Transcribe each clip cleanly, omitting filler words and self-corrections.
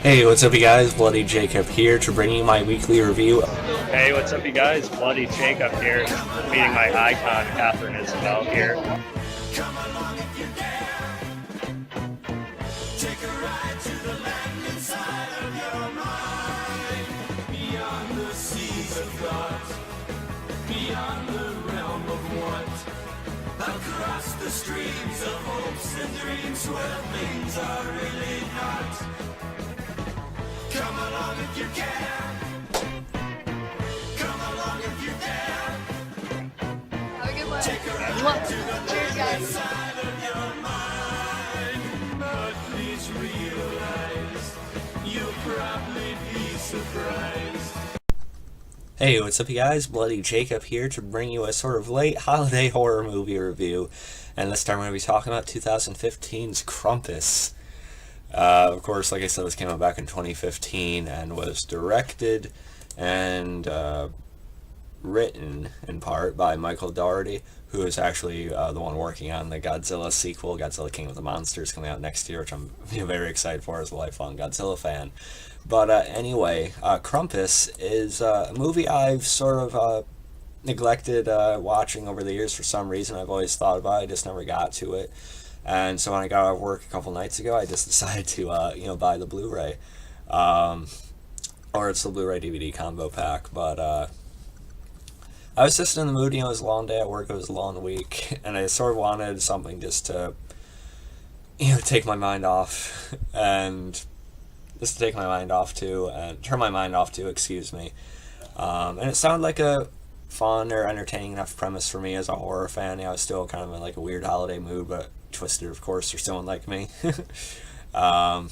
Hey, what's up you guys? Bloody Jacob here to bring you my weekly review. Hey, what's up, you guys? Bloody Jacob here, meeting my icon, Catherine Isabel here. Come along if you dare. Take a ride to the land inside of your mind. Beyond the seas of thought, beyond the realm of want. Across the streams of hopes and dreams where things are really not. Come along if you can. Come along if you dare. Have a good one. Take a ride to the Cheers, guys. inside of your mind. But please realize you'll probably be surprised. Hey, what's up you guys? Bloody Jacob here to bring you a sort of late holiday horror movie review. And this time we're going to be talking about 2015's Krampus. Of course, like I said, this came out back in 2015 and was directed and written in part by Michael Dougherty, who is actually the one working on the Godzilla sequel, Godzilla King of the Monsters, coming out next year, which I'm very excited for as a lifelong Godzilla fan. But anyway, Krampus is a movie I've sort of neglected watching over the years for some reason. I've always thought about it, I just never got to it. And so when I got out of work a couple nights ago, I just decided to, buy the Blu-ray. Or it's the Blu-ray DVD combo pack. But I was just in the mood, it was a long day at work, it was a long week. And I sort of wanted something just to, take my mind off. And just to take my mind off to, and turn my mind off to, excuse me. And it sounded like a fun or entertaining enough premise for me as a horror fan. I was still kind of in like a weird holiday mood, but twisted, of course, for someone like me. And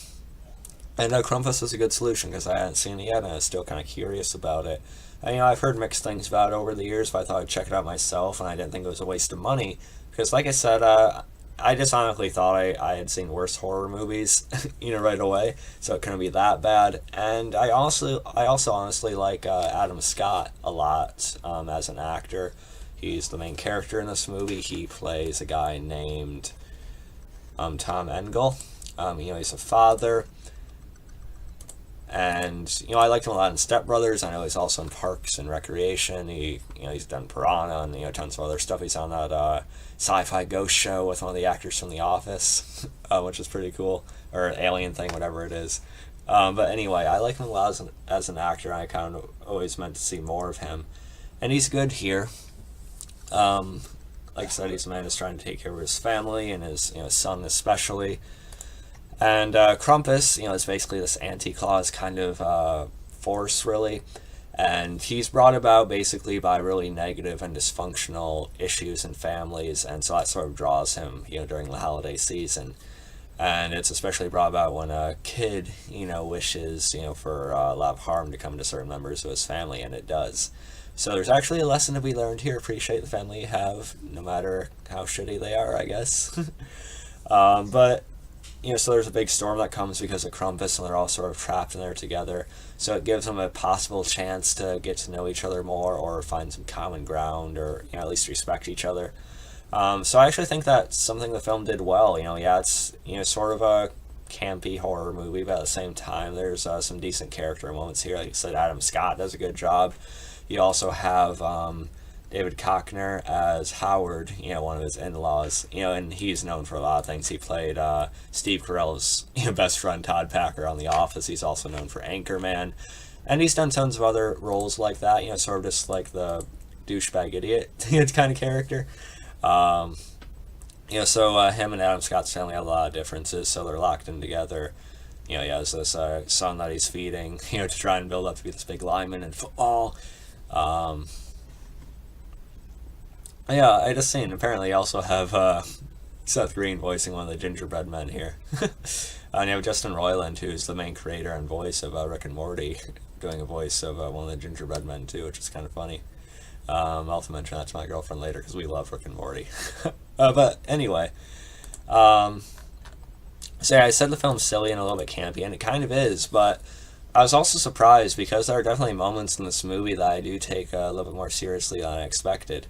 Krampus was a good solution because I hadn't seen it yet and I was still kind of curious about it. And, I've heard mixed things about it over the years, but I thought I'd check it out myself, and I didn't think it was a waste of money because, like I said, I just honestly thought I had seen worse horror movies, right away, so it couldn't be that bad. And I also honestly like Adam Scott a lot as an actor. He's the main character in this movie. He plays a guy named Tom Engel. He's a father. And, I liked him a lot in Step Brothers. I know he's also in Parks and Recreation. He's done Piranha and, tons of other stuff. He's on that sci-fi ghost show with one of the actors from The Office, which is pretty cool. Or Alien thing, whatever it is. But anyway, I like him a lot as an actor. I kind of always meant to see more of him. And he's good here. Like I said, he's a man who's trying to take care of his family and his son especially. And Krampus, is basically this anti-clause kind of force, really. And he's brought about basically by really negative and dysfunctional issues in families. And so that sort of draws him, during the holiday season. And it's especially brought about when a kid, wishes, for a lot of harm to come to certain members of his family, and it does. So there's actually a lesson to be learned here. Appreciate the family you have, no matter how shitty they are, I guess. But, so there's a big storm that comes because of Krampus, and they're all sort of trapped in there together. So it gives them a possible chance to get to know each other more or find some common ground or, at least respect each other. So I actually think that's something the film did well. It's, sort of a campy horror movie, but at the same time, there's some decent character moments here. Like I said, Adam Scott does a good job. You also have David Koechner as Howard, one of his in-laws, and he's known for a lot of things. He played Steve Carell's best friend Todd Packer on The Office. He's also known for Anchorman, and he's done tons of other roles like that, sort of just like the douchebag idiot kind of character. So him and Adam Scott's family have a lot of differences, so they're locked in together. He has this son that he's feeding, to try and build up to be this big lineman in football. I just seen, apparently you also have Seth Green voicing one of the gingerbread men here. And you have Justin Roiland, who's the main creator and voice of Rick and Morty, doing a voice of one of the gingerbread men too, which is kind of funny. I'll have to mention that to my girlfriend later because we love Rick and Morty. But anyway, I said the film's silly and a little bit campy, and it kind of is, but I was also surprised because there are definitely moments in this movie that I do take a little bit more seriously than I expected.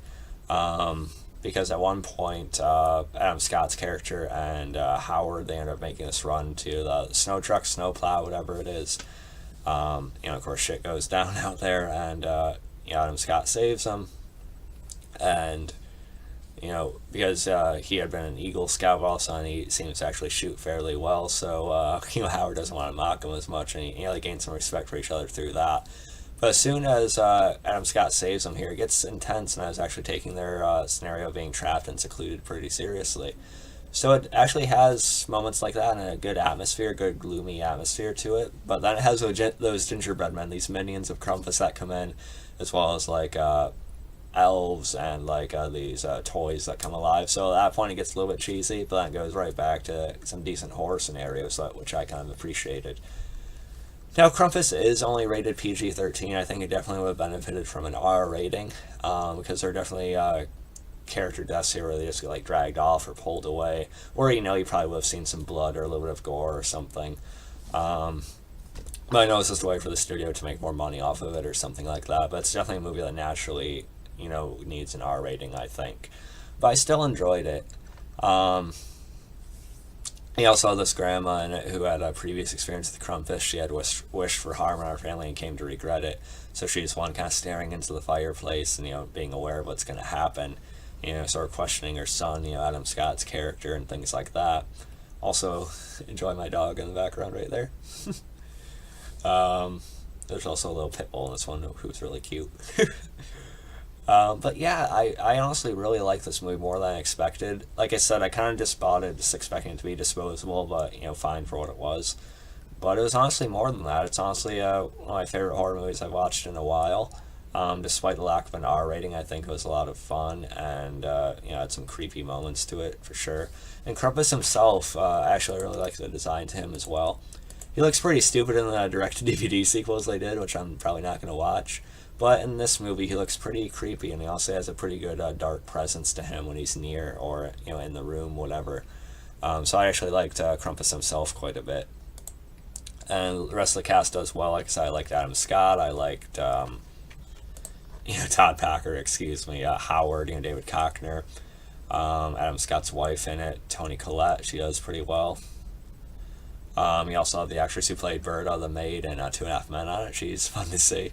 because at one point, Adam Scott's character and Howard, they end up making this run to the snow truck, snow plow, whatever it is. Of course, shit goes down out there, and Adam Scott saves them. And because he had been an Eagle Scout also, and he seems to actually shoot fairly well, so Howard doesn't want to mock him as much, and they gain some respect for each other through that. But as soon as Adam Scott saves them here, it gets intense, and I was actually taking their scenario of being trapped and secluded pretty seriously. So it actually has moments like that and a good atmosphere, good gloomy atmosphere to it. But then it has those gingerbread men, these minions of Krampus that come in, as well as like elves and like these toys that come alive. So at that point it gets a little bit cheesy, but then it goes right back to some decent horror scenarios, which I kind of appreciated. Now, Krampus is only rated PG-13. I think it definitely would have benefited from an R rating, because there are definitely character deaths here where they just get like dragged off or pulled away, or you probably would have seen some blood or a little bit of gore or something. But I know it's just a way for the studio to make more money off of it or something like that. But it's definitely a movie that naturally, needs an R rating, I think. But I still enjoyed it. He also had this grandma in it who had a previous experience with Krampus. She had wished for harm on our family and came to regret it. So she's one kind of staring into the fireplace and, being aware of what's going to happen. Sort of questioning her son, Adam Scott's character and things like that. Also, enjoy my dog in the background right there. There's also a little pit bull in this one who's really cute. But yeah, I honestly really like this movie more than I expected. Like I said, I kind of just bought it just expecting it to be disposable, but, fine for what it was. But it was honestly more than that. It's honestly one of my favorite horror movies I've watched in a while. Despite the lack of an R rating, I think it was a lot of fun, and had some creepy moments to it for sure. And Krampus himself, actually I really like the design to him as well. He looks pretty stupid in the direct-to-DVD sequels they did, which I'm probably not going to watch. But in this movie, he looks pretty creepy, and he also has a pretty good dark presence to him when he's near or in the room, whatever. So I actually liked Krampus himself quite a bit. And the rest of the cast does well. Like I said, I liked Adam Scott. I liked Todd Packer, Howard, David Koechner, Adam Scott's wife in it, Toni Collette. She does pretty well. You also have the actress who played Berta, the maid, in 2.5 Men on it. She's fun to see.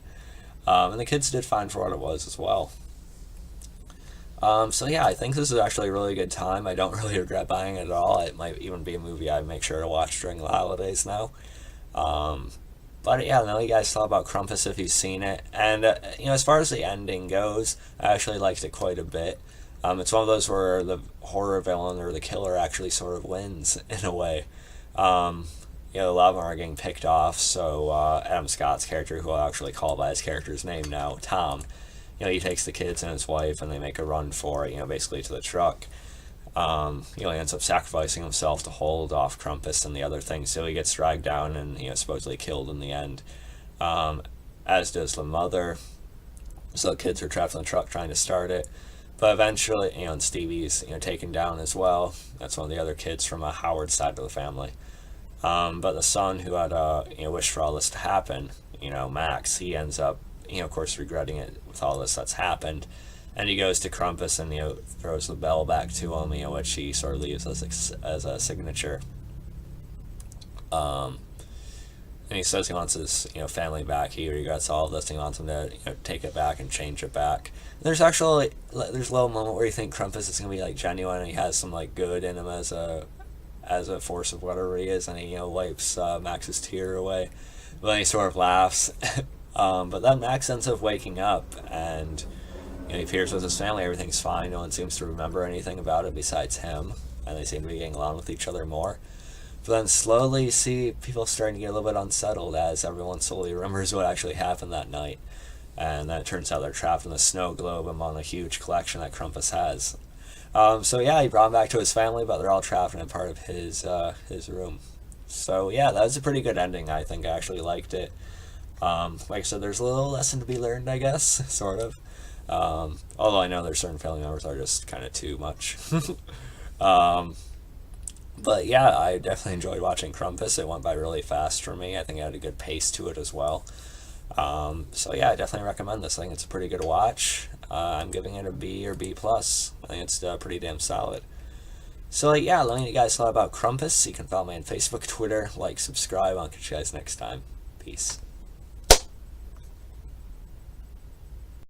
And the kids did fine for what it was as well. So yeah, I think this is actually a really good time. I don't really regret buying it at all. It might even be a movie I make sure to watch during the holidays now. But yeah, I know you guys thought about Krampus if you've seen it. And, as far as the ending goes, I actually liked it quite a bit. It's one of those where the horror villain or the killer actually sort of wins in a way. A lot of them are getting picked off, so Adam Scott's character, who I'll actually call by his character's name now, Tom, he takes the kids and his wife and they make a run for it, basically to the truck. He ends up sacrificing himself to hold off Krampus and the other things, so he gets dragged down and supposedly killed in the end. As does the mother. So the kids are trapped in the truck trying to start it. But eventually, and Stevie's taken down as well. That's one of the other kids from Howard's side of the family. But the son who had wished for all this to happen, Max, he ends up of course regretting it with all this that's happened. And he goes to Krampus and throws the bell back to him, which he sort of leaves as a signature. And he says he wants his family back. He regrets all of this. He wants them to take it back and change it back. And there's a little moment where you think Krampus is gonna be genuine and he has some good in him as a force of whatever he is, and he wipes Max's tear away. But then he sort of laughs. But then Max ends up waking up and. He appears with his family, everything's fine, no one seems to remember anything about it besides him, and they seem to be getting along with each other more. But then slowly you see people starting to get a little bit unsettled as everyone slowly remembers what actually happened that night. And then it turns out they're trapped in the snow globe among a huge collection that Krampus has. So yeah, he brought them back to his family, but they're all trapped in a part of his room. So yeah, that was a pretty good ending. I think I actually liked it. Like I said, there's a little lesson to be learned, I guess, sort of. Although I know there's certain family members that are just kind of too much. But yeah, I definitely enjoyed watching Krampus. It went by really fast for me. I think it had a good pace to it as well. So yeah, I definitely recommend this. I think it's a pretty good watch. I'm giving it a B or B plus. I think it's pretty damn solid. So yeah, let me know you guys thought about Krampus. You can follow me on Facebook, Twitter, like, subscribe. I'll catch you guys next time. Peace.